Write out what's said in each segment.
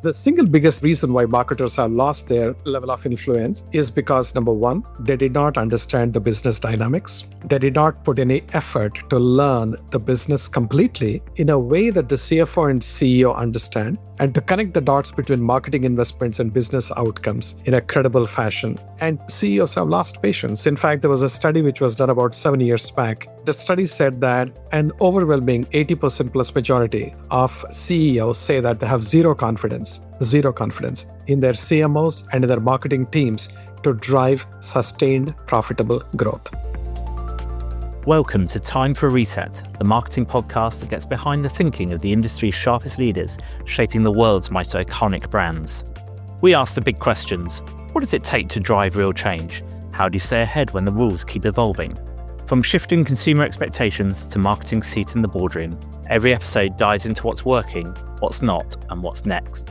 The single biggest reason why marketers have lost their level of influence is because, number one, they did not understand the business dynamics. They did not put any effort to learn the business completely in a way that the CFO and CEO understand, and to connect the dots between marketing investments and business outcomes in a credible fashion. And CEOs have lost patience. In fact, there was a study which was done about 7 years back. The study said that an overwhelming 80% plus majority of CEOs say that they have zero confidence in their CMOs and in their marketing teams to drive sustained, profitable growth. Welcome to Time for a Reset, the marketing podcast that gets behind the thinking of the industry's sharpest leaders, shaping the world's most iconic brands. We ask the big questions. What does it take to drive real change? How do you stay ahead when the rules keep evolving? From shifting consumer expectations to marketing seat in the boardroom, every episode dives into what's working, what's not, and what's next.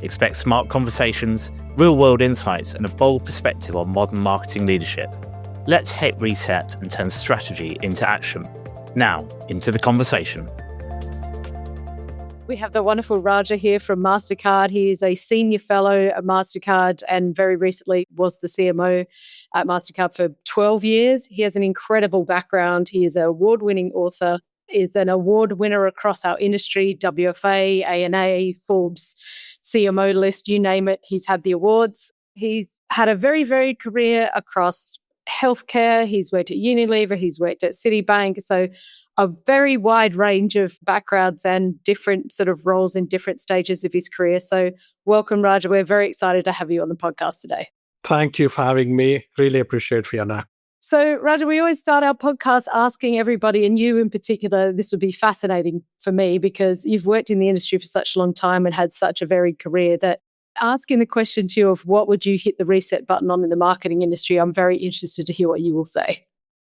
Expect smart conversations, real-world insights, and a bold perspective on modern marketing leadership. Let's hit reset and turn strategy into action. Now, into the conversation. We have the wonderful Raja here from Mastercard. He is a senior fellow at Mastercard and very recently was the CMO at Mastercard for 12 years. He has an incredible background. He is an award-winning author, is an award winner across our industry, WFA, ANA, Forbes, CMO list, you name it. He's had the awards. He's had a very varied career across healthcare. He's worked at Unilever. He's worked at Citibank. So a very wide range of backgrounds and different sort of roles in different stages of his career. So welcome, Raja. We're very excited to have you on the podcast today. Thank you for having me. Really appreciate Fiona. So, Raja, we always start our podcast asking everybody, and you in particular, this would be fascinating for me because you've worked in the industry for such a long time and had such a varied career that asking the question to you of what would you hit the reset button on in the marketing industry, I'm very interested to hear what you will say.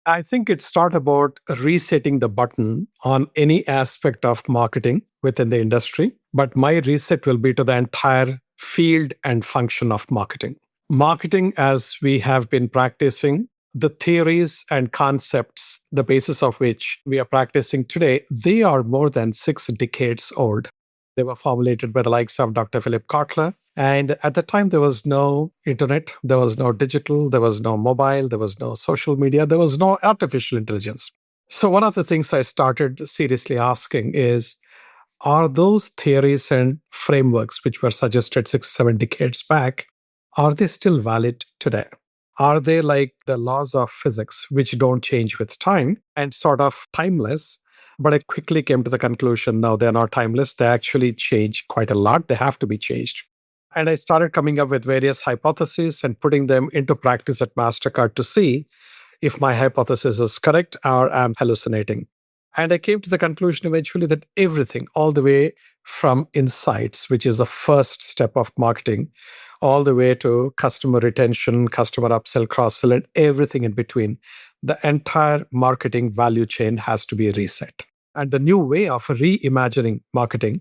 I think it's not about resetting the button on any aspect of marketing within the industry, but my reset will be to the entire field and function of marketing. Marketing, as we have been practicing, the theories and concepts, the basis of which we are practicing today, they are more than 6 decades old. They were formulated by the likes of Dr. Philip Kotler. And at the time, there was no internet, there was no digital, there was no mobile, there was no social media, there was no artificial intelligence. So one of the things I started seriously asking is, are those theories and frameworks which were suggested 6-7 decades back, are they still valid today? Are they like the laws of physics, which don't change with time and sort of timeless? But I quickly came to the conclusion, no, they're not timeless. They actually change quite a lot. They have to be changed. And I started coming up with various hypotheses and putting them into practice at Mastercard to see if my hypothesis is correct or I'm hallucinating. And I came to the conclusion eventually that everything, all the way from insights, which is the first step of marketing, all the way to customer retention, customer upsell, cross-sell, and everything in between, the entire marketing value chain has to be reset. And the new way of reimagining marketing,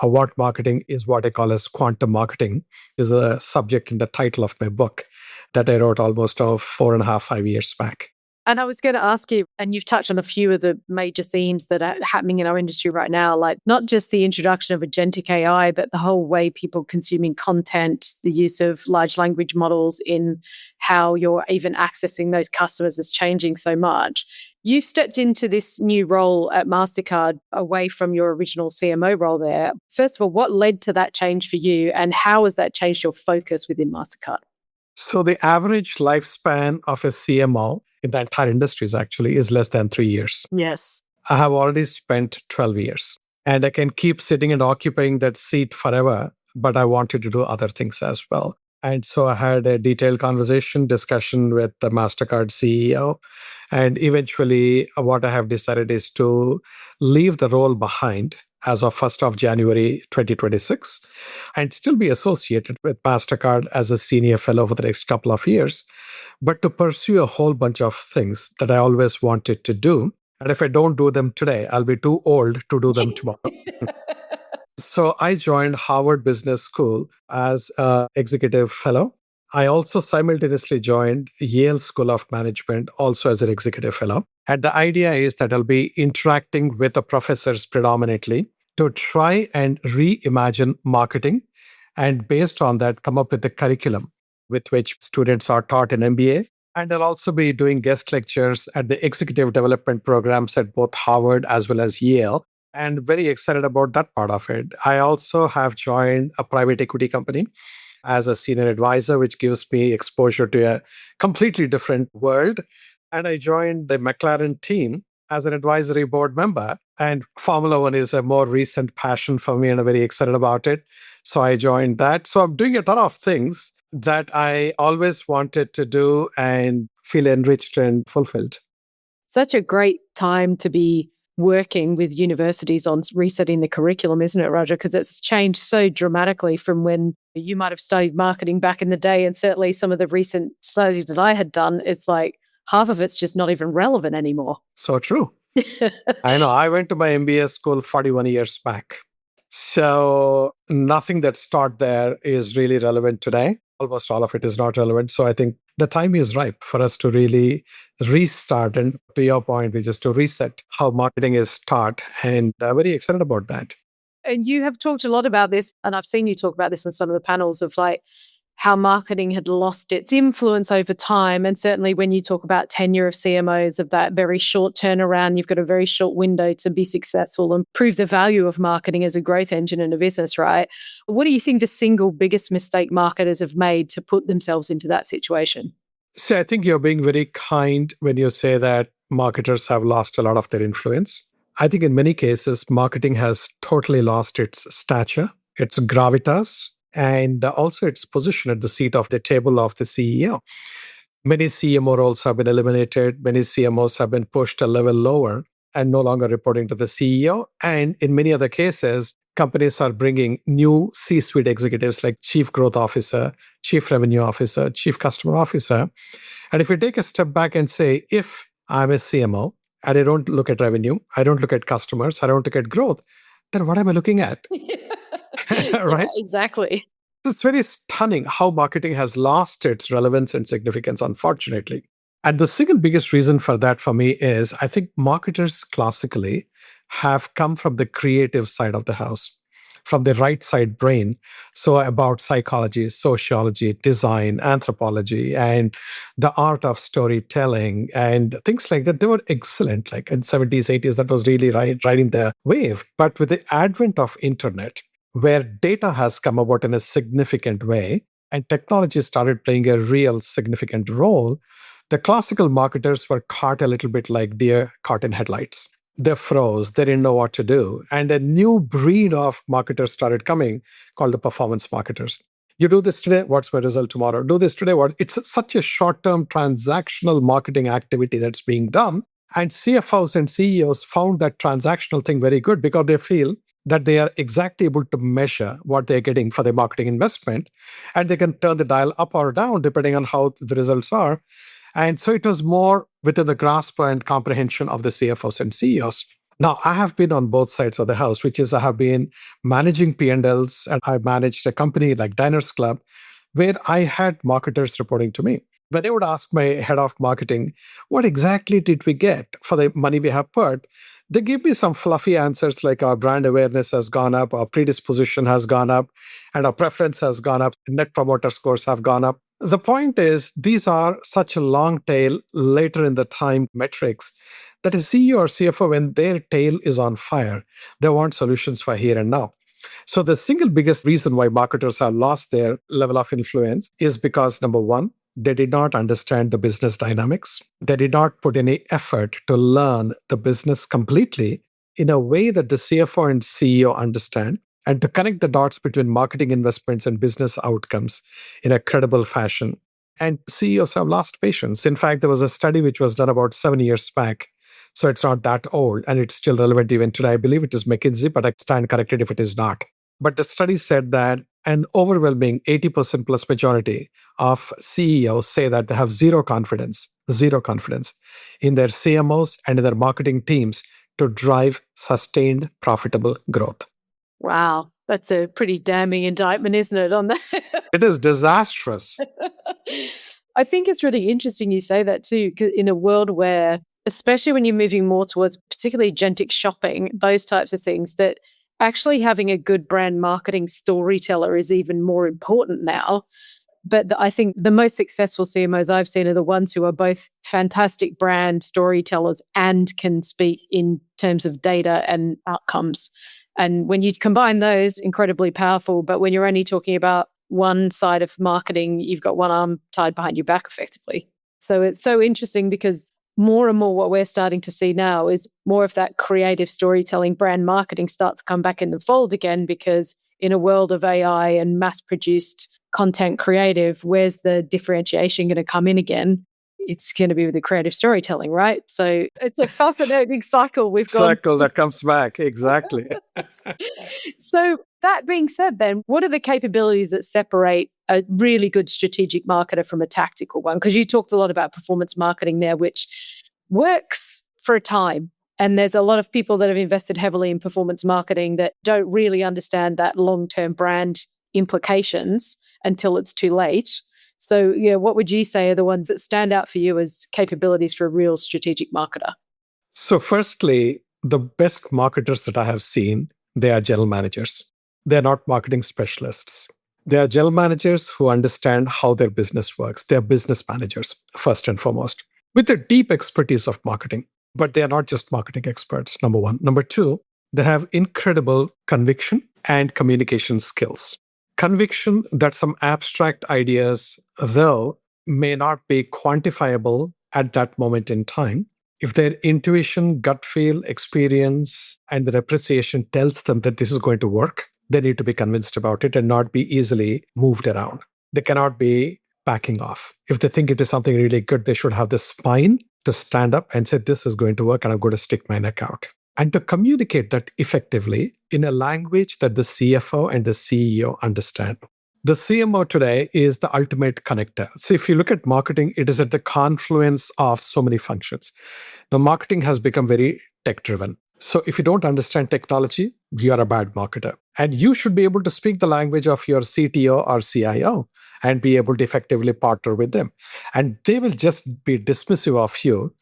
what marketing is what I call as quantum marketing, is a subject in the title of my book that I wrote almost 4.5, 5 years back. And I was going to ask you, and you've touched on a few of the major themes that are happening in our industry right now, like not just the introduction of agentic AI, but the whole way people consuming content, the use of large language models in how you're even accessing those customers is changing so much. You've stepped into this new role at Mastercard away from your original CMO role there. First of all, what led to that change for you and how has that changed your focus within Mastercard? So the average lifespan of a CMO in the entire industry is less than 3 years. Yes. I have already spent 12 years and I can keep sitting and occupying that seat forever, but I wanted to do other things as well. And so I had a detailed discussion with the Mastercard CEO. And eventually what I have decided is to leave the role behind as of 1st of January 2026 and still be associated with Mastercard as a senior fellow for the next couple of years, but to pursue a whole bunch of things that I always wanted to do. And if I don't do them today, I'll be too old to do them tomorrow. So I joined Harvard Business School as an executive fellow. I also simultaneously joined Yale School of Management, also as an executive fellow. And the idea is that I'll be interacting with the professors predominantly to try and reimagine marketing and based on that, come up with the curriculum with which students are taught in MBA. And I'll also be doing guest lectures at the executive development programs at both Harvard as well as Yale. And very excited about that part of it. I also have joined a private equity company as a senior advisor, which gives me exposure to a completely different world. And I joined the McLaren team as an advisory board member. And Formula One is a more recent passion for me, and I'm very excited about it. So I joined that. So I'm doing a ton of things that I always wanted to do and feel enriched and fulfilled. Such a great time to be working with universities on resetting the curriculum, isn't it, Raja? Because it's changed so dramatically from when you might have studied marketing back in the day. And certainly some of the recent studies that I had done, it's like half of it's just not even relevant anymore. So true. I know. I went to my MBA school 41 years back. So nothing that's taught there is really relevant today. Almost all of it is not relevant. So I think the time is ripe for us to really restart. And to your point, which is to reset how marketing is taught. And I'm very excited about that. And you have talked a lot about this, and I've seen you talk about this in some of the panels of like how marketing had lost its influence over time. And certainly when you talk about tenure of CMOs, of that very short turnaround, you've got a very short window to be successful and prove the value of marketing as a growth engine in a business, right? What do you think the single biggest mistake marketers have made to put themselves into that situation? See, I think you're being very kind when you say that marketers have lost a lot of their influence. I think in many cases, marketing has totally lost its stature, its gravitas, and also its position at the seat of the table of the CEO. Many CMO roles have been eliminated. Many CMOs have been pushed a level lower and no longer reporting to the CEO. And in many other cases, companies are bringing new C-suite executives like Chief Growth Officer, Chief Revenue Officer, Chief Customer Officer. And if you take a step back and say, if I'm a CMO and I don't look at revenue, I don't look at customers, I don't look at growth, then what am I looking at? Right? Yeah, exactly. It's very stunning how marketing has lost its relevance and significance, unfortunately. And the single biggest reason for that for me is I think marketers classically have come from the creative side of the house, from the right side brain. So, about psychology, sociology, design, anthropology, and the art of storytelling and things like that. They were excellent. Like in 70s, 80s, that was really riding the wave. But with the advent of internet, where data has come about in a significant way and technology started playing a real significant role, the classical marketers were caught a little bit like deer caught in headlights. They froze, they didn't know what to do. And a new breed of marketers started coming called the performance marketers. You do this today, what's my result tomorrow? Do this today, what? It's such a short-term transactional marketing activity that's being done. And CFOs and CEOs found that transactional thing very good because they feel that they are exactly able to measure what they're getting for their marketing investment. And they can turn the dial up or down depending on how the results are. And so it was more within the grasp and comprehension of the CFOs and CEOs. Now, I have been on both sides of the house, which is I have been managing P&Ls, and I managed a company like Diners Club, where I had marketers reporting to me. When they would ask my head of marketing, what exactly did we get for the money we have put? They give me some fluffy answers like our brand awareness has gone up, our predisposition has gone up, and our preference has gone up, net promoter scores have gone up. The point is, these are such a long tail, later in the time metrics that a CEO or CFO, when their tail is on fire, they want solutions for here and now. So the single biggest reason why marketers have lost their level of influence is because number one, they did not understand the business dynamics. They did not put any effort to learn the business completely in a way that the CFO and CEO understand, and to connect the dots between marketing investments and business outcomes in a credible fashion. And CEOs have lost patience. In fact, there was a study which was done about 7 years back. So it's not that old, and it's still relevant even today. I believe it is McKinsey, but I stand corrected if it is not. But the study said that an overwhelming 80% plus majority of CEOs say that they have zero confidence in their CMOs and in their marketing teams to drive sustained profitable growth. Wow, that's a pretty damning indictment, isn't it, on that? It is disastrous. I think it's really interesting you say that too, 'cause in a world where, especially when you're moving more towards particularly agentic shopping, those types of things, that actually having a good brand marketing storyteller is even more important now. But I think the most successful CMOs I've seen are the ones who are both fantastic brand storytellers and can speak in terms of data and outcomes. And when you combine those, incredibly powerful. But when you're only talking about one side of marketing, you've got one arm tied behind your back effectively. So it's so interesting because more and more what we're starting to see now is more of that creative storytelling, brand marketing starts to come back in the fold again, because in a world of AI and mass-produced content creative, where's the differentiation going to come in again? It's going to be with the creative storytelling, right? So it's a fascinating cycle we've gone. Cycle that comes back, exactly. So that being said, then, what are the capabilities that separate a really good strategic marketer from a tactical one? Because you talked a lot about performance marketing there, which works for a time. And there's a lot of people that have invested heavily in performance marketing that don't really understand that long-term brand implications until it's too late. So, what would you say are the ones that stand out for you as capabilities for a real strategic marketer? So, firstly, the best marketers that I have seen, they are general managers. They're not marketing specialists. They are general managers who understand how their business works. They're business managers, first and foremost, with a deep expertise of marketing. But they are not just marketing experts, number one. Number two, they have incredible conviction and communication skills. Conviction that some abstract ideas, though, may not be quantifiable at that moment in time. If their intuition, gut feel, experience, and their appreciation tells them that this is going to work, they need to be convinced about it and not be easily moved around. They cannot be backing off. If they think it is something really good, they should have the spine to stand up and say, this is going to work and I'm going to stick my neck out. And to communicate that effectively in a language that the CFO and the CEO understand. The CMO today is the ultimate connector. So if you look at marketing, it is at the confluence of so many functions. The marketing has become very tech-driven. So if you don't understand technology, you are a bad marketer. And you should be able to speak the language of your CTO or CIO and be able to effectively partner with them. And they will just be dismissive of you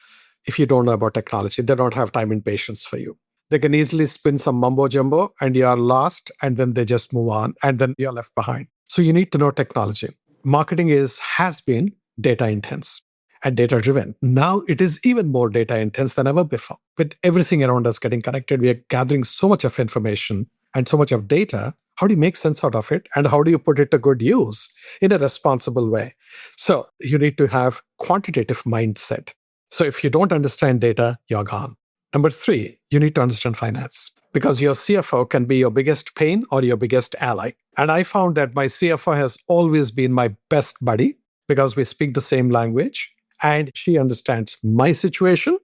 if you don't know about technology. They don't have time and patience for you. They can easily spin some mumbo jumbo and you are lost, and then they just move on and then you're left behind. So you need to know technology. Marketing has been data intense and data driven. Now it is even more data intense than ever before. With everything around us getting connected, we are gathering so much of information and so much of data. How do you make sense out of it? And how do you put it to good use in a responsible way? So you need to have quantitative mindset. So if you don't understand data, you're gone. Number three, you need to understand finance, because your CFO can be your biggest pain or your biggest ally. And I found that my CFO has always been my best buddy because we speak the same language and she understands my situation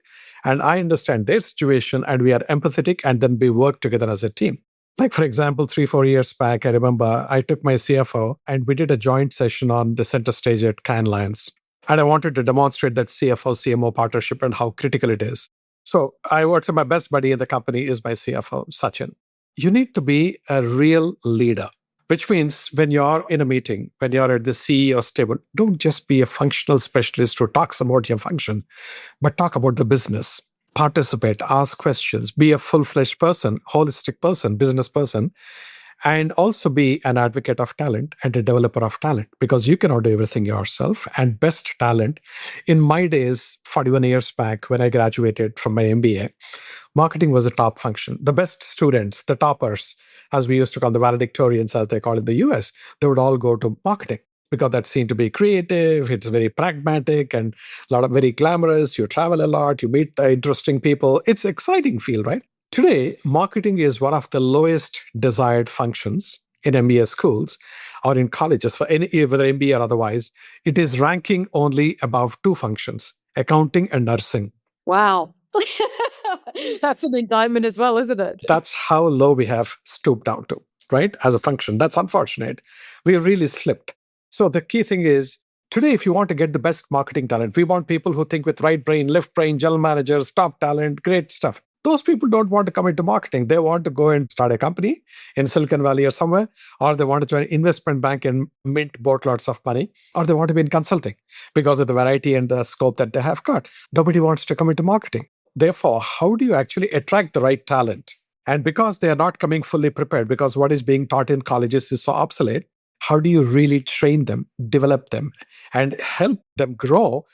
and I understand their situation and we are empathetic and then we work together as a team. Like, for example, 3-4 years back, I remember I took my CFO and we did a joint session on the center stage at Cannes Lions. And I wanted to demonstrate that CFO-CMO partnership and how critical it is. So I would say my best buddy in the company is my CFO, Sachin. You need to be a real leader, which means when you're in a meeting, when you're at the CEO's table, don't just be a functional specialist who talks about your function, but talk about the business. Participate, ask questions, be a full-fledged person, holistic person, business person, and also be an advocate of talent and a developer of talent, because you cannot do everything yourself. And best talent, in my days, 41 years back when I graduated from my MBA, marketing was a top function. The best students, the toppers, as we used to call the valedictorians, as they call it in the US, they would all go to marketing because that seemed to be creative, it's very pragmatic and a lot of very glamorous. You travel a lot, you meet interesting people. It's an exciting field, right? Today, marketing is one of the lowest desired functions in MBA schools or in colleges, for any, whether MBA or otherwise. It is ranking only above two functions, accounting and nursing. Wow. That's an indictment as well, isn't it? That's how low we have stooped down to, right? As a function. That's unfortunate. We really slipped. So the key thing is, today, if you want to get the best marketing talent, we want people who think with right brain, left brain, general managers, top talent, great stuff. Those people don't want to come into marketing. They want to go and start a company in Silicon Valley or somewhere, or they want to join an investment bank and mint boatloads of money, or they want to be in consulting because of the variety and the scope that they have got. Nobody wants to come into marketing. Therefore, how do you actually attract the right talent? And because they are not coming fully prepared, because what is being taught in colleges is so obsolete, how do you really train them, develop them, and help them grow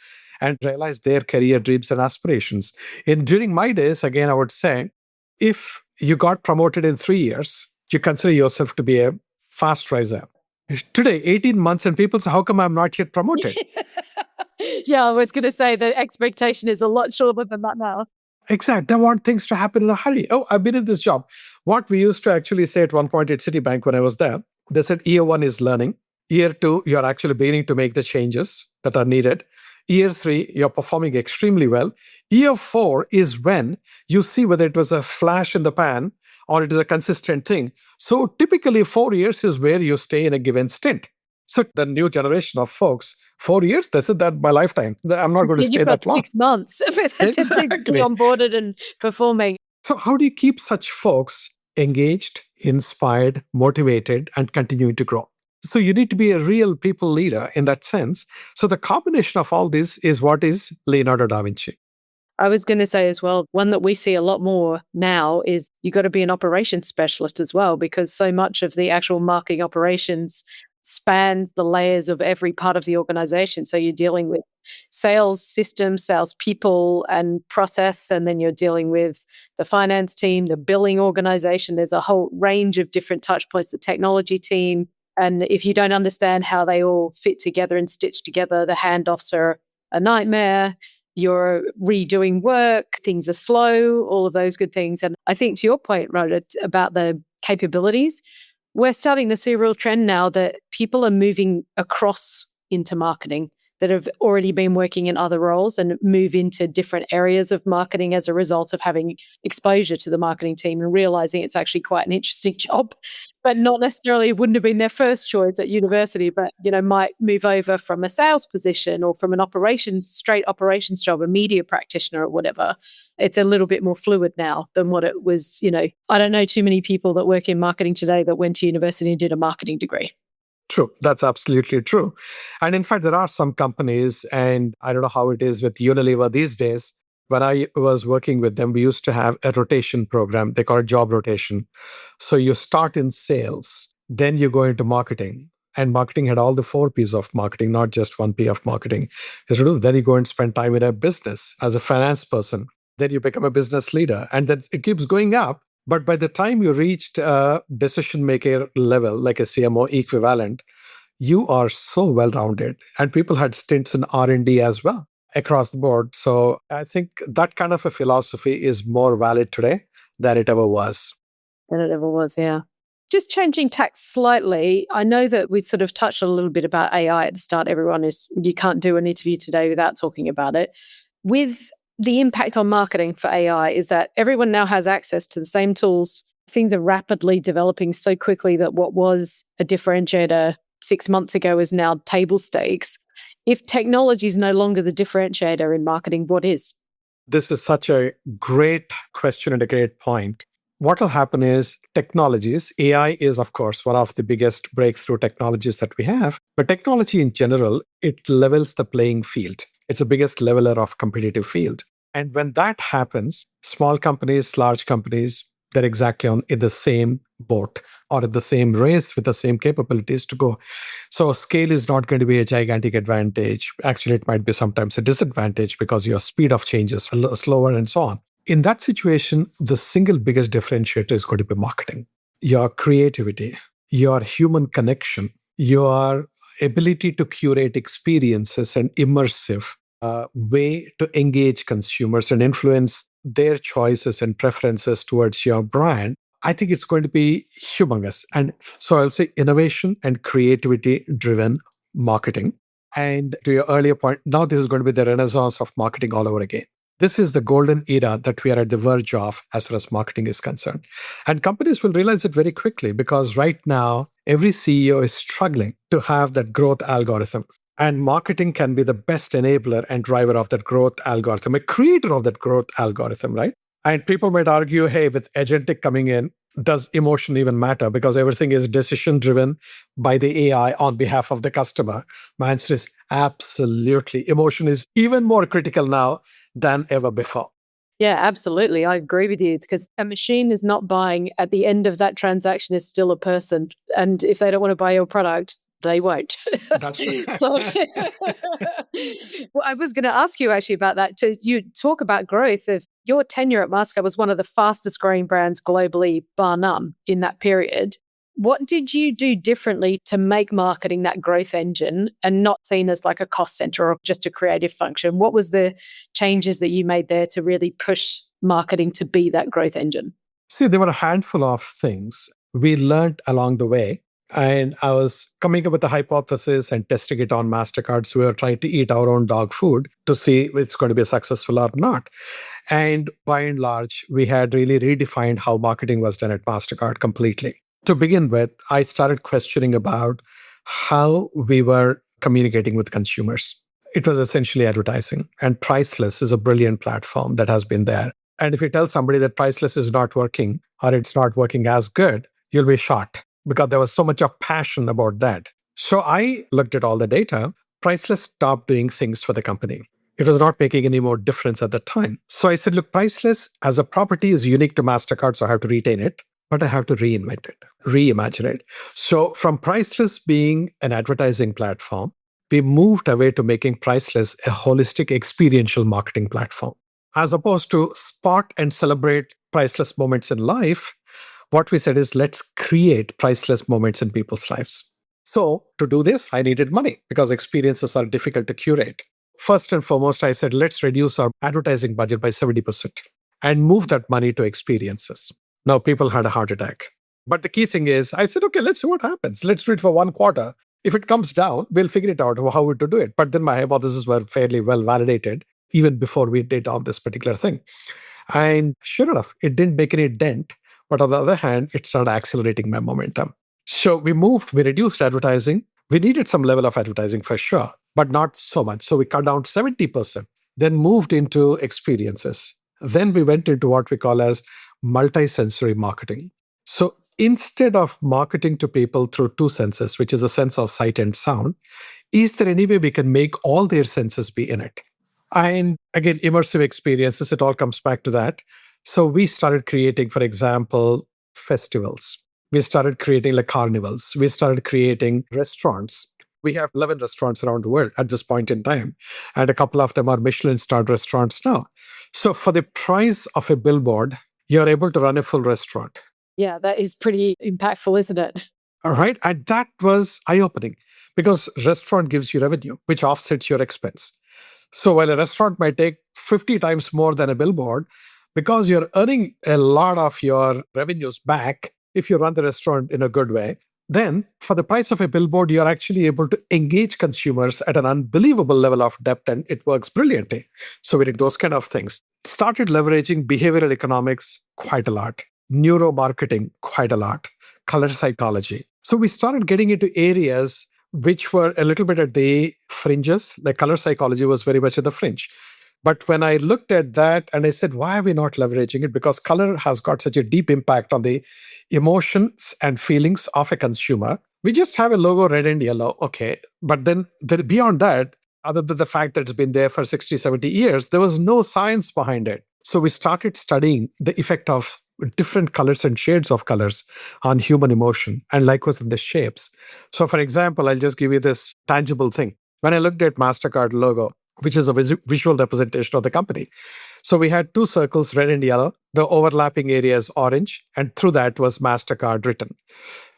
and realize their career dreams and aspirations? During my days, again, I would say, if you got promoted in 3 years, you consider yourself to be a fast riser. Today, 18 months, and people say, how come I'm not yet promoted? Yeah, I was going to say the expectation is a lot shorter than that now. Exactly. They want things to happen in a hurry. Oh, I've been in this job. What we used to actually say at one point at Citibank when I was there, they said year one is learning. Year two, you're actually beginning to make the changes that are needed. Year three, you're performing extremely well. Year four is when you see whether it was a flash in the pan or it is a consistent thing. So typically 4 years is where you stay in a given stint. So the new generation of folks, 4 years, they said that my lifetime. I'm not going to Yeah, stay you've got that long. 6 months to be Exactly. onboarded and performing. So how do you keep such folks engaged, inspired, motivated, and continuing to grow? So you need to be a real people leader in that sense. So the combination of all this is what is Leonardo da Vinci. I was going to say as well, one that we see a lot more now is you got to be an operations specialist as well, because so much of the actual marketing operations spans the layers of every part of the organization. So you're dealing with sales systems, sales people and process, and then you're dealing with the finance team, the billing organization. There's a whole range of different touch points, the technology team. And if you don't understand how they all fit together and stitch together, the handoffs are a nightmare. You're redoing work, things are slow, all of those good things. And I think to your point, Raja, about the capabilities, we're starting to see a real trend now that people are moving across into marketing that have already been working in other roles and move into different areas of marketing as a result of having exposure to the marketing team and realizing it's actually quite an interesting job, but not necessarily wouldn't have been their first choice at university, but might move over from a sales position or from an straight operations job, a media practitioner or whatever. It's a little bit more fluid now than what it was. I don't know too many people that work in marketing today that went to university and did a marketing degree. True. That's absolutely true. And in fact, there are some companies, and I don't know how it is with Unilever these days. When I was working with them, we used to have a rotation program. They call it job rotation. So you start in sales, then you go into marketing. And marketing had all the 4 P's of marketing, not just 1 P of marketing. Then you go and spend time in a business as a finance person. Then you become a business leader. And then it keeps going up. But by the time you reached a decision maker level, like a CMO equivalent, you are so well rounded. And people had stints in R&D as well across the board. So I think that kind of a philosophy is more valid today than it ever was. Yeah. Just changing tack slightly, I know that we sort of touched a little bit about AI at the start. You can't do an interview today without talking about it. With the impact on marketing for AI is that everyone now has access to the same tools. Things are rapidly developing so quickly that what was a differentiator 6 months ago is now table stakes. If technology is no longer the differentiator in marketing, what is? This is such a great question and a great point. What will happen is technologies, AI is, of course, one of the biggest breakthrough technologies that we have. But technology in general, it levels the playing field. It's the biggest leveler of competitive field. And when that happens, small companies, large companies, they're exactly in the same boat or in the same race with the same capabilities to go. So scale is not going to be a gigantic advantage. Actually, it might be sometimes a disadvantage because your speed of change is slower and so on. In that situation, the single biggest differentiator is going to be marketing. Your creativity, your human connection, your ability to curate experiences and immersive way to engage consumers and influence their choices and preferences towards your brand, I think it's going to be humongous. And so I'll say innovation and creativity driven marketing. And to your earlier point, now this is going to be the renaissance of marketing all over again. This is the golden era that we are at the verge of as far as marketing is concerned. And companies will realize it very quickly because right now, every CEO is struggling to have that growth algorithm. And marketing can be the best enabler and driver of that growth algorithm, a creator of that growth algorithm, right? And people might argue, hey, with agentic coming in, does emotion even matter? Because everything is decision driven by the AI on behalf of the customer. My answer is absolutely. Emotion is even more critical now than ever before. Yeah, absolutely. I agree with you because a machine is not buying. At the end of that transaction is still a person. And if they don't want to buy your product, they won't. That's right. So well, I was going to ask you actually about that. You talk about growth. Of your tenure at Mastercard was one of the fastest growing brands globally, bar none, in that period. What did you do differently to make marketing that growth engine and not seen as like a cost center or just a creative function? What was the changes that you made there to really push marketing to be that growth engine? See, there were a handful of things we learned along the way. And I was coming up with a hypothesis and testing it on Mastercard. So we were trying to eat our own dog food to see if it's going to be successful or not. And by and large, we had really redefined how marketing was done at Mastercard completely. To begin with, I started questioning about how we were communicating with consumers. It was essentially advertising, and Priceless is a brilliant platform that has been there. And if you tell somebody that Priceless is not working or it's not working as good, you'll be shocked because there was so much of passion about that. So I looked at all the data. Priceless stopped doing things for the company. It was not making any more difference at the time. So I said, look, Priceless as a property is unique to MasterCard, so I have to retain it, but I have to reinvent it, reimagine it. So from Priceless being an advertising platform, we moved away to making Priceless a holistic experiential marketing platform. As opposed to spot and celebrate priceless moments in life, what we said is let's create priceless moments in people's lives. So to do this, I needed money because experiences are difficult to curate. First and foremost, I said, let's reduce our advertising budget by 70% and move that money to experiences. Now, people had a heart attack. But the key thing is, I said, okay, let's see what happens. Let's do it for 1 quarter. If it comes down, we'll figure it out how to do it. But then my hypotheses were fairly well validated even before we did all this particular thing. And sure enough, it didn't make any dent. But on the other hand, it started accelerating my momentum. So we reduced advertising. We needed some level of advertising for sure, but not so much. So we cut down 70%, then moved into experiences. Then we went into what we call as multisensory marketing. So instead of marketing to people through two senses, which is a sense of sight and sound, is there any way we can make all their senses be in it? And again, immersive experiences, it all comes back to that. So we started creating, for example, festivals. We started creating like carnivals. We started creating restaurants. We have 11 restaurants around the world at this point in time. And a couple of them are Michelin-starred restaurants now. So for the price of a billboard, you're able to run a full restaurant. Yeah, that is pretty impactful, isn't it? All right. And that was eye-opening because restaurant gives you revenue, which offsets your expense. So while a restaurant might take 50 times more than a billboard, because you're earning a lot of your revenues back if you run the restaurant in a good way, then for the price of a billboard, you're actually able to engage consumers at an unbelievable level of depth, and it works brilliantly. So we did those kind of things. Started leveraging behavioral economics quite a lot, neuromarketing quite a lot, color psychology. So we started getting into areas which were a little bit at the fringes. Like color psychology was very much at the fringe. But when I looked at that and I said, why are we not leveraging it? Because color has got such a deep impact on the emotions and feelings of a consumer. We just have a logo, red and yellow. Okay. But then beyond that, other than the fact that it's been there for 60, 70 years, there was no science behind it. So we started studying the effect of different colors and shades of colors on human emotion and likewise in the shapes. So for example, I'll just give you this tangible thing. When I looked at Mastercard logo, which is a visual representation of the company. So we had two circles, red and yellow. The overlapping area is orange, and through that was Mastercard written.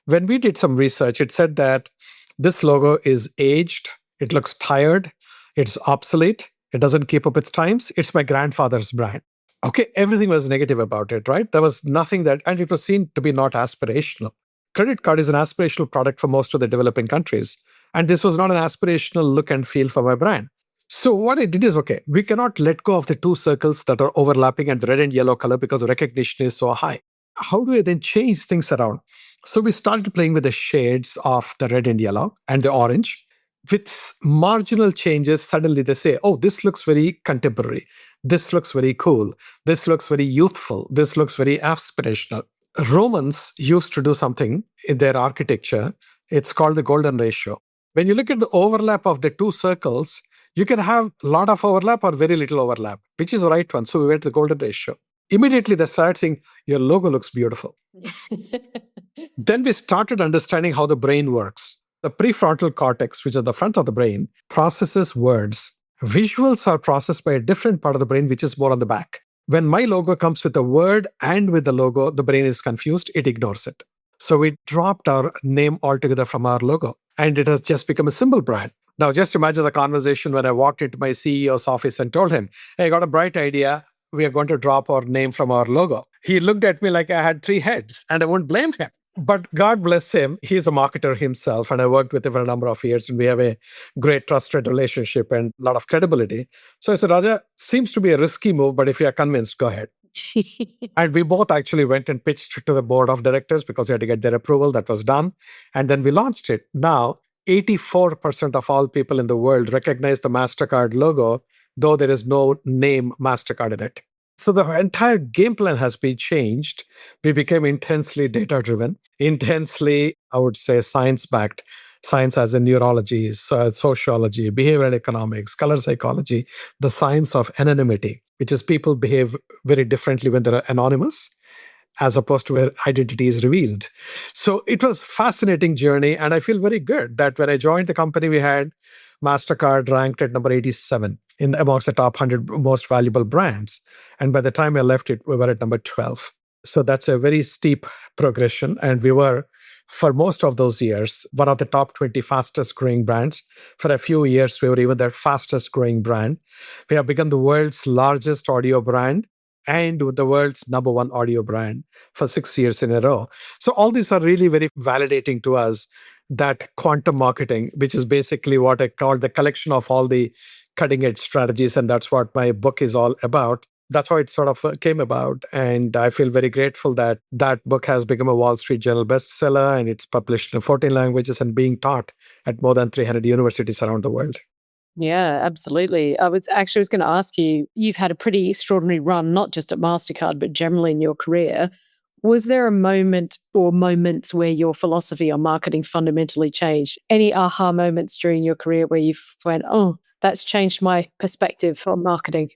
When we did some research, it said that this logo is aged, it looks tired, it's obsolete, it doesn't keep up with times, it's my grandfather's brand. Okay, everything was negative about it, right? There was nothing that, and it was seen to be not aspirational. Credit card is an aspirational product for most of the developing countries. And this was not an aspirational look and feel for my brand. So what I did is, okay, we cannot let go of the two circles that are overlapping and the red and yellow color because the recognition is so high. How do I then change things around? So we started playing with the shades of the red and yellow and the orange. With marginal changes, suddenly they say, oh, this looks very contemporary. This looks very cool. This looks very youthful. This looks very aspirational. Romans used to do something in their architecture. It's called the golden ratio. When you look at the overlap of the two circles, You can have a lot of overlap or very little overlap, which is the right one. So we went to the golden ratio. Immediately they started saying, your logo looks beautiful. Then we started understanding how the brain works. The prefrontal cortex, which is the front of the brain, processes words. Visuals are processed by a different part of the brain, which is more on the back. When my logo comes with a word and with the logo, the brain is confused, it ignores it. So we dropped our name altogether from our logo, and it has just become a symbol brand. Now, just imagine the conversation when I walked into my CEO's office and told him, hey, I got a bright idea. We are going to drop our name from our logo. He looked at me like I had three heads, and I wouldn't blame him. But God bless him, he's a marketer himself, and I worked with him for a number of years, and we have a great trusted relationship and a lot of credibility. So I said, Raja, seems to be a risky move, but if you are convinced, go ahead. And we both actually went and pitched to the board of directors because we had to get their approval. That was done. And then we launched it. Now, 84% of all people in the world recognize the Mastercard logo, though there is no name Mastercard in it. So the entire game plan has been changed. We became intensely data-driven, intensely, I would say, science-backed. Science as in neurology, sociology, behavioral economics, color psychology, the science of anonymity, which is people behave very differently when they're anonymous as opposed to where identity is revealed. So it was a fascinating journey. And I feel very good that when I joined the company, we had Mastercard ranked at number 87 amongst the top 100 most valuable brands. And by the time I left it, we were at number 12. So that's a very steep progression. And we were, for most of those years, one of the top 20 fastest growing brands. For a few years, we were even their fastest growing brand. We have become the world's largest audio brand and the world's number one audio brand for 6 years in a row. So all these are really very validating to us that quantum marketing, which is basically what I call the collection of all the cutting edge strategies. And that's what my book is all about. That's how it sort of came about. And I feel very grateful that that book has become a Wall Street Journal bestseller, and it's published in 14 languages and being taught at more than 300 universities around the world. Yeah, absolutely. I was going to ask you, you've had a pretty extraordinary run, not just at Mastercard, but generally in your career. Was there a moment or moments where your philosophy on marketing fundamentally changed? Any aha moments during your career where you went, oh, that's changed my perspective on marketing?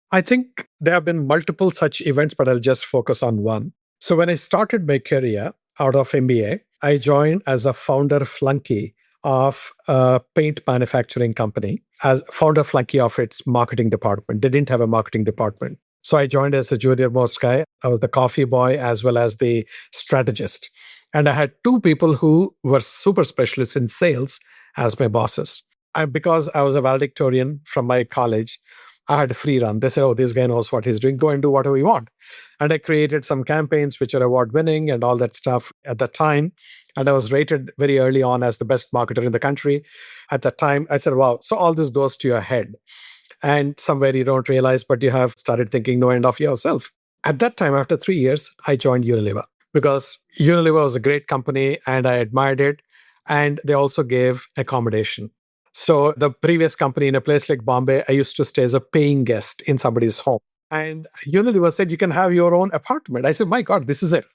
I think there have been multiple such events, but I'll just focus on one. So when I started my career out of MBA, I joined as a founder flunky of a paint manufacturing company, as founder flunky of its marketing department. They didn't have a marketing department. So I joined as a junior most guy. I was the coffee boy as well as the strategist. And I had two people who were super specialists in sales as my bosses. And because I was a valedictorian from my college, I had a free run. They said, oh, this guy knows what he's doing. Go and do whatever you want. And I created some campaigns which are award winning and all that stuff at that time. And I was rated very early on as the best marketer in the country. At that time, I said, wow, so all this goes to your head. And somewhere you don't realize, but you have started thinking no end of yourself. At that time, after 3 years, I joined Unilever because Unilever was a great company and I admired it. And they also gave accommodation. So the previous company in a place like Bombay, I used to stay as a paying guest in somebody's home. And Unilever said, you can have your own apartment. I said, my God, this is it.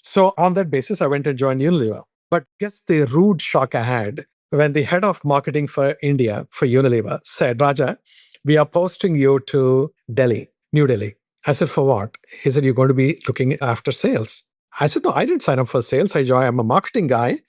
So on that basis, I went and joined Unilever. But guess the rude shock I had when the head of marketing for India, for Unilever, said, Raja, we are posting you to Delhi, New Delhi. I said, for what? He said, you're going to be looking after sales. I said, no, I didn't sign up for sales. I'm a marketing guy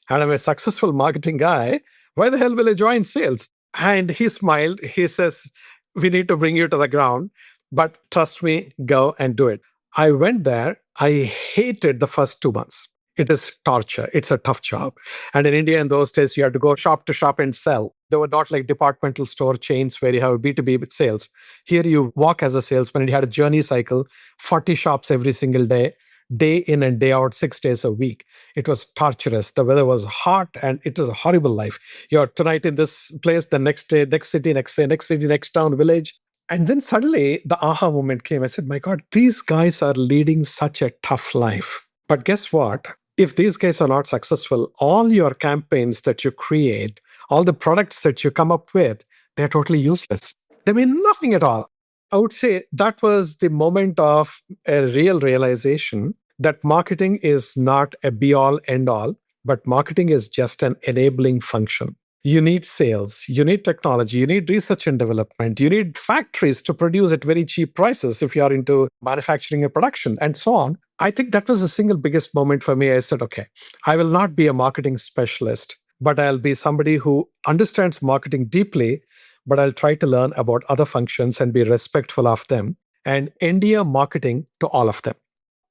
and I'm a successful marketing guy. Why the hell will I join sales? And he smiled. He says, we need to bring you to the ground, but trust me, go and do it. I went there. I hated the first 2 months. It is torture. It's a tough job. And in India, in those days, you had to go shop to shop and sell. They were not like departmental store chains where you have B2B with sales. Here you walk as a salesman and you had a journey cycle, 40 shops every single day in and day out, 6 days a week. It was torturous. The weather was hot and it was a horrible life. You're tonight in this place, the next day, next city, next day, next city, next town, village. And then suddenly the aha moment came. I said, my God, these guys are leading such a tough life. But guess what? If these guys are not successful, all your campaigns that you create, all the products that you come up with, they're totally useless. They mean nothing at all. I would say that was the moment of a real realization that marketing is not a be-all, end-all, but marketing is just an enabling function. You need sales, you need technology, you need research and development, you need factories to produce at very cheap prices if you are into manufacturing and production, and so on. I think that was the single biggest moment for me. I said, okay, I will not be a marketing specialist, but I'll be somebody who understands marketing deeply, but I'll try to learn about other functions and be respectful of them and endear marketing to all of them.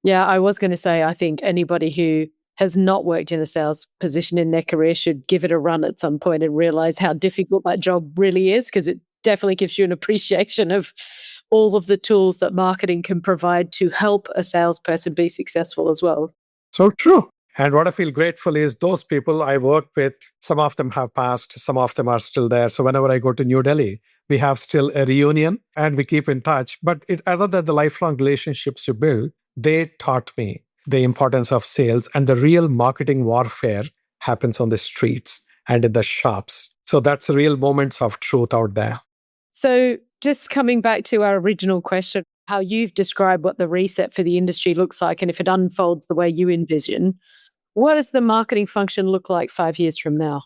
Yeah, I was going to say, I think anybody who has not worked in a sales position in their career should give it a run at some point and realize how difficult that job really is, because it definitely gives you an appreciation of all of the tools that marketing can provide to help a salesperson be successful as well. So true. And what I feel grateful is those people I worked with, some of them have passed, some of them are still there. So whenever I go to New Delhi, we have still a reunion and we keep in touch. But other than the lifelong relationships you build, they taught me the importance of sales, and the real marketing warfare happens on the streets and in the shops. So that's real moments of truth out there. So just coming back to our original question, how you've described what the reset for the industry looks like, and if it unfolds the way you envision, what does the marketing function look like 5 years from now?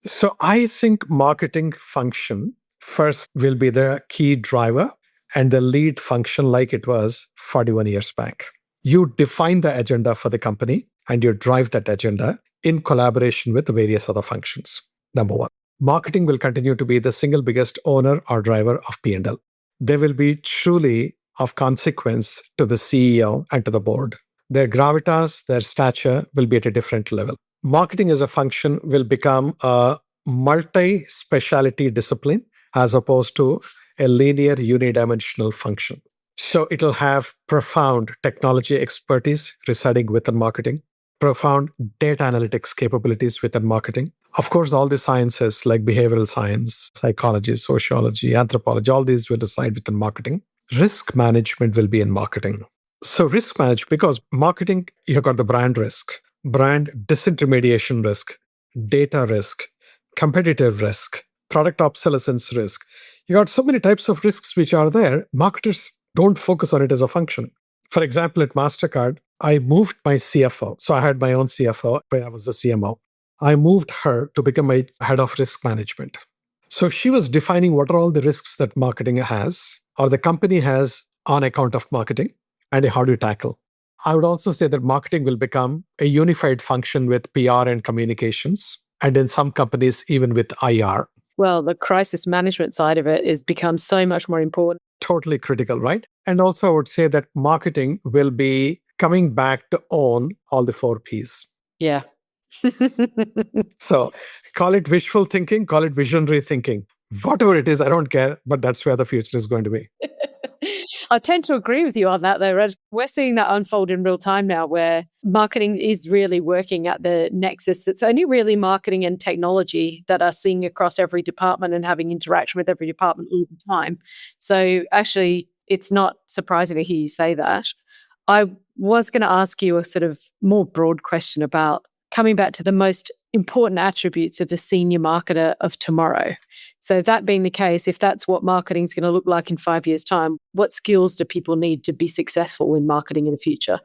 So I think marketing function first will be the key driver and the lead function like it was 41 years back. You define the agenda for the company and you drive that agenda in collaboration with various other functions. Number one, marketing will continue to be the single biggest owner or driver of P&L. They will be truly of consequence to the CEO and to the board. Their gravitas, their stature will be at a different level. Marketing as a function will become a multi-speciality discipline as opposed to a linear unidimensional function. So it'll have profound technology expertise residing within marketing, profound data analytics capabilities within marketing. Of course, all the sciences like behavioral science, psychology, sociology, anthropology, all these will reside within marketing. Risk management will be in marketing. So risk management, because marketing, you've got the brand risk, brand disintermediation risk, data risk, competitive risk, product obsolescence risk. You got so many types of risks which are there. Marketers don't focus on it as a function. For example, at Mastercard, I moved my CFO. So I had my own CFO when I was the CMO. I moved her to become my head of risk management. So she was defining what are all the risks that marketing has or the company has on account of marketing and how do you tackle. I would also say that marketing will become a unified function with PR and communications, and in some companies, even with IR. Well, the crisis management side of it has become so much more important. Totally critical, right? And also, I would say that marketing will be coming back to own all the 4 Ps. Yeah. So call it wishful thinking, call it visionary thinking. Whatever it is, I don't care, but that's where the future is going to be. I tend to agree with you on that, though, Raj. We're seeing that unfold in real time now, where marketing is really working at the nexus. It's only really marketing and technology that are seeing across every department and having interaction with every department all the time. So actually, it's not surprising to hear you say that. I was going to ask you a sort of more broad question about coming back to the most important attributes of the senior marketer of tomorrow. So that being the case, if that's what marketing is going to look like in 5 years' time, what skills do people need to be successful in marketing in the future?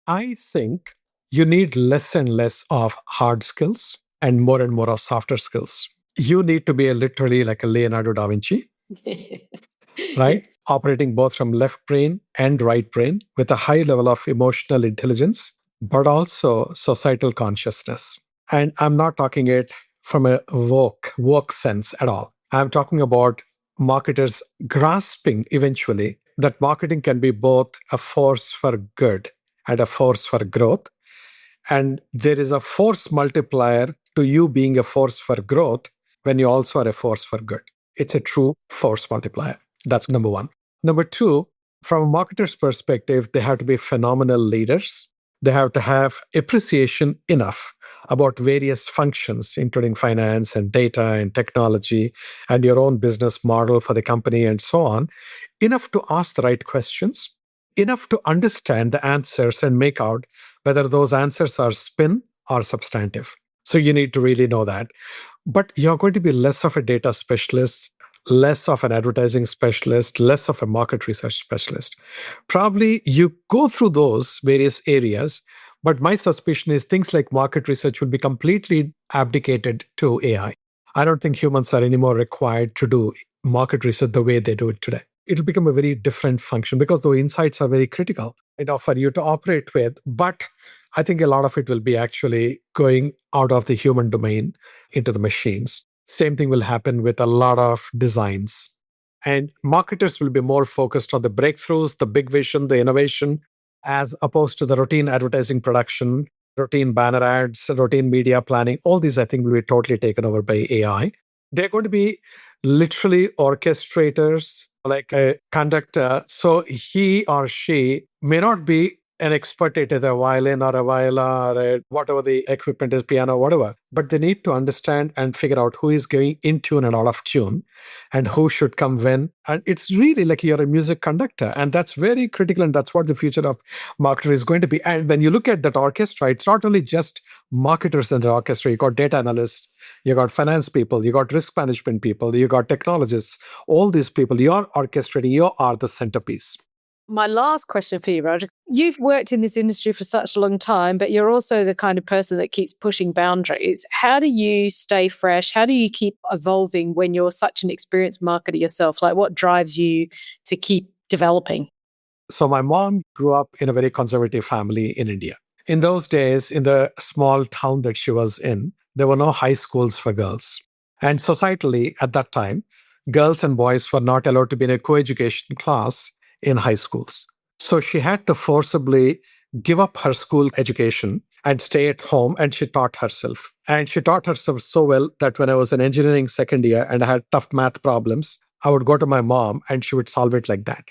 I think you need less and less of hard skills and more of softer skills. You need to be literally like a Leonardo da Vinci, right? Operating both from left brain and right brain with a high level of emotional intelligence, but also societal consciousness. And I'm not talking it from a woke sense at all. I'm talking about marketers grasping eventually that marketing can be both a force for good and a force for growth. And there is a force multiplier to you being a force for growth when you also are a force for good. It's a true force multiplier. That's number one. Number two, from a marketer's perspective, they have to be phenomenal leaders. They have to have appreciation enough about various functions, including finance and data and technology and your own business model for the company and so on, enough to ask the right questions, enough to understand the answers and make out whether those answers are spin or substantive. So you need to really know that. But you're going to be less of a data specialist, less of an advertising specialist, less of a market research specialist. Probably you go through those various areas, but my suspicion is things like market research will be completely abdicated to AI. I don't think humans are anymore required to do market research the way they do it today. It'll become a very different function because the insights are very critical, for you to operate with. But I think a lot of it will be actually going out of the human domain into the machines. Same thing will happen with a lot of designs. And marketers will be more focused on the breakthroughs, the big vision, the innovation, as opposed to the routine advertising production, routine banner ads, routine media planning. All these, I think, will be totally taken over by AI. They're going to be literally orchestrators, like a conductor. So he or she may not be an expert at a violin or a viola or whatever the equipment is, piano, whatever, but they need to understand and figure out who is going in tune and out of tune and who should come when. And it's really like you're a music conductor. And that's very critical. And that's what the future of marketer is going to be. And when you look at that orchestra, it's not only just marketers in the orchestra. You got data analysts, you got finance people, you got risk management people, you got technologists, all these people. You're orchestrating, you are the centerpiece. My last question for you, Raja. You've worked in this industry for such a long time, but you're also the kind of person that keeps pushing boundaries. How do you stay fresh? How do you keep evolving when you're such an experienced marketer yourself? Like, what drives you to keep developing? So my mom grew up in a very conservative family in India. In those days, in the small town that she was in, there were no high schools for girls. And societally, at that time, girls and boys were not allowed to be in a co-education class in high schools. So she had to forcibly give up her school education and stay at home, and she taught herself. And she taught herself so well that when I was in engineering second year and I had tough math problems, I would go to my mom and she would solve it like that.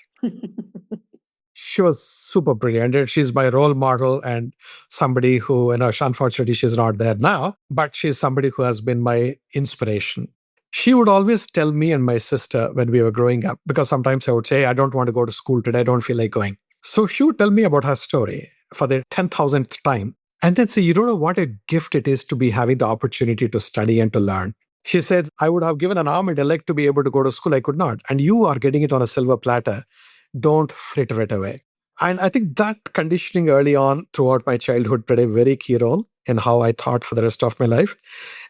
She was super brilliant. And she's my role model and somebody who, unfortunately, she's not there now, but she's somebody who has been my inspiration. She would always tell me and my sister when we were growing up, because sometimes I would say, I don't want to go to school today. I don't feel like going. So she would tell me about her story for the 10,000th time and then say, you don't know what a gift it is to be having the opportunity to study and to learn. She said, I would have given an arm and a leg to be able to go to school. I could not. And you are getting it on a silver platter. Don't fritter it away. And I think that conditioning early on throughout my childhood played a very key role in how I thought for the rest of my life.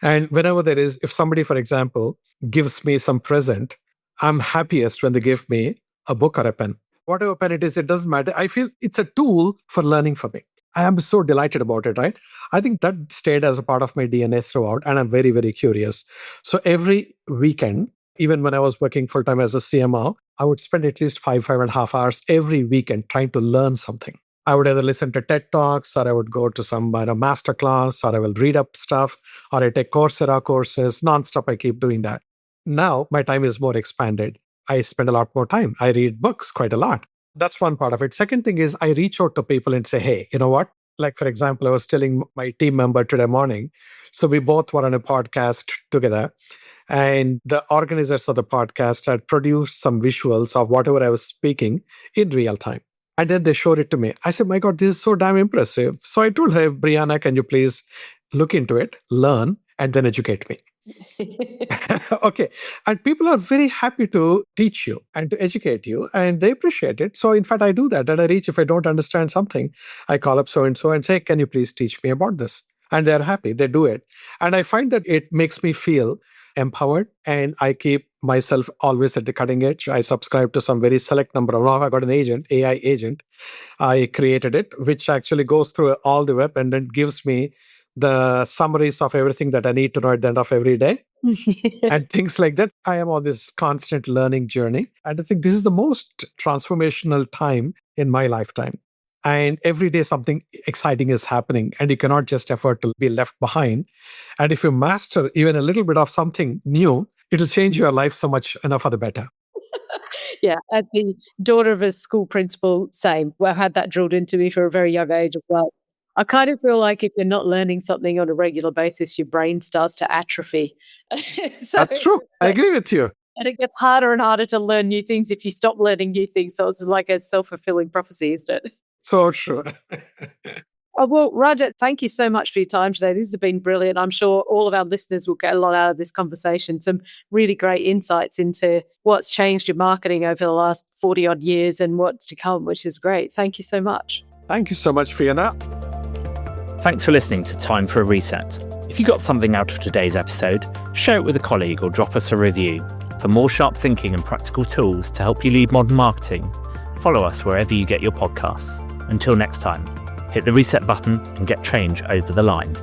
And whenever if somebody, for example, gives me some present, I'm happiest when they give me a book or a pen. Whatever pen it is, it doesn't matter. I feel it's a tool for learning for me. I am so delighted about it, right? I think that stayed as a part of my DNA throughout, and I'm very, very curious. So every weekend, even when I was working full-time as a CMO, I would spend at least 5.5 hours every weekend trying to learn something. I would either listen to TED Talks, or I would go to some master class, or I will read up stuff, or I take Coursera courses, nonstop. I keep doing that. Now my time is more expanded. I spend a lot more time. I read books quite a lot. That's one part of it. Second thing is I reach out to people and say, hey, you know what? Like, for example, I was telling my team member today morning. So we both were on a podcast together. And the organizers of the podcast had produced some visuals of whatever I was speaking in real time. And then they showed it to me. I said, my God, this is so damn impressive. So I told her, Brianna, can you please look into it, learn, and then educate me? Okay. And people are very happy to teach you and to educate you, and they appreciate it. So in fact, I do that. And I reach, if I don't understand something, I call up so-and-so and say, can you please teach me about this? And they're happy. They do it. And I find that it makes me feel empowered, and I keep myself always at the cutting edge. I subscribe to some very select number of, now I got an agent, AI agent. I created it, which actually goes through all the web and then gives me the summaries of everything that I need to know at the end of every day and things like that. I am on this constant learning journey. And I think this is the most transformational time in my lifetime. And every day something exciting is happening, and you cannot just afford to be left behind. And if you master even a little bit of something new, it'll change your life so much, for the better. Yeah, as the daughter of a school principal, same. Well, I've had that drilled into me for a very young age as well. I kind of feel like if you're not learning something on a regular basis, your brain starts to atrophy. That's true. I agree with you. And it gets harder and harder to learn new things if you stop learning new things. So it's like a self-fulfilling prophecy, isn't it? So true. Well, Raja, thank you so much for your time today. This has been brilliant. I'm sure all of our listeners will get a lot out of this conversation. Some really great insights into what's changed in marketing over the last 40 odd years and what's to come, which is great. Thank you so much. Thank you so much, Fiona. Thanks for listening to Time for a Reset. If If you got something out of today's episode, share it with a colleague or drop us a review. For more sharp thinking and practical tools to help you lead modern marketing, follow us wherever you get your podcasts. Until next time, hit the reset button and get change over the line.